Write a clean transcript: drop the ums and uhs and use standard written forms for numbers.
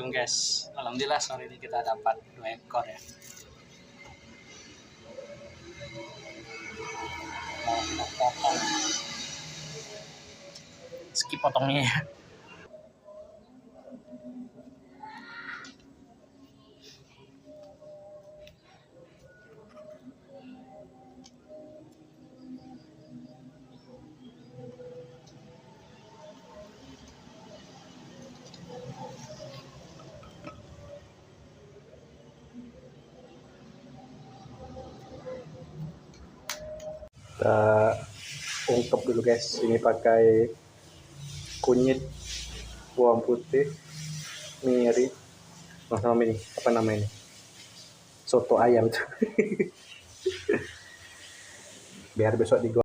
Assalamualaikum guys. Alhamdulillah sore ini kita dapat 2 ekor ya. Mau kita potong. Skip potongnya ya. Kita ungkep dulu guys, ini pakai kunyit, bawang putih, miri, sama ini apa namanya, soto ayam tuh. Biar besok digoreng.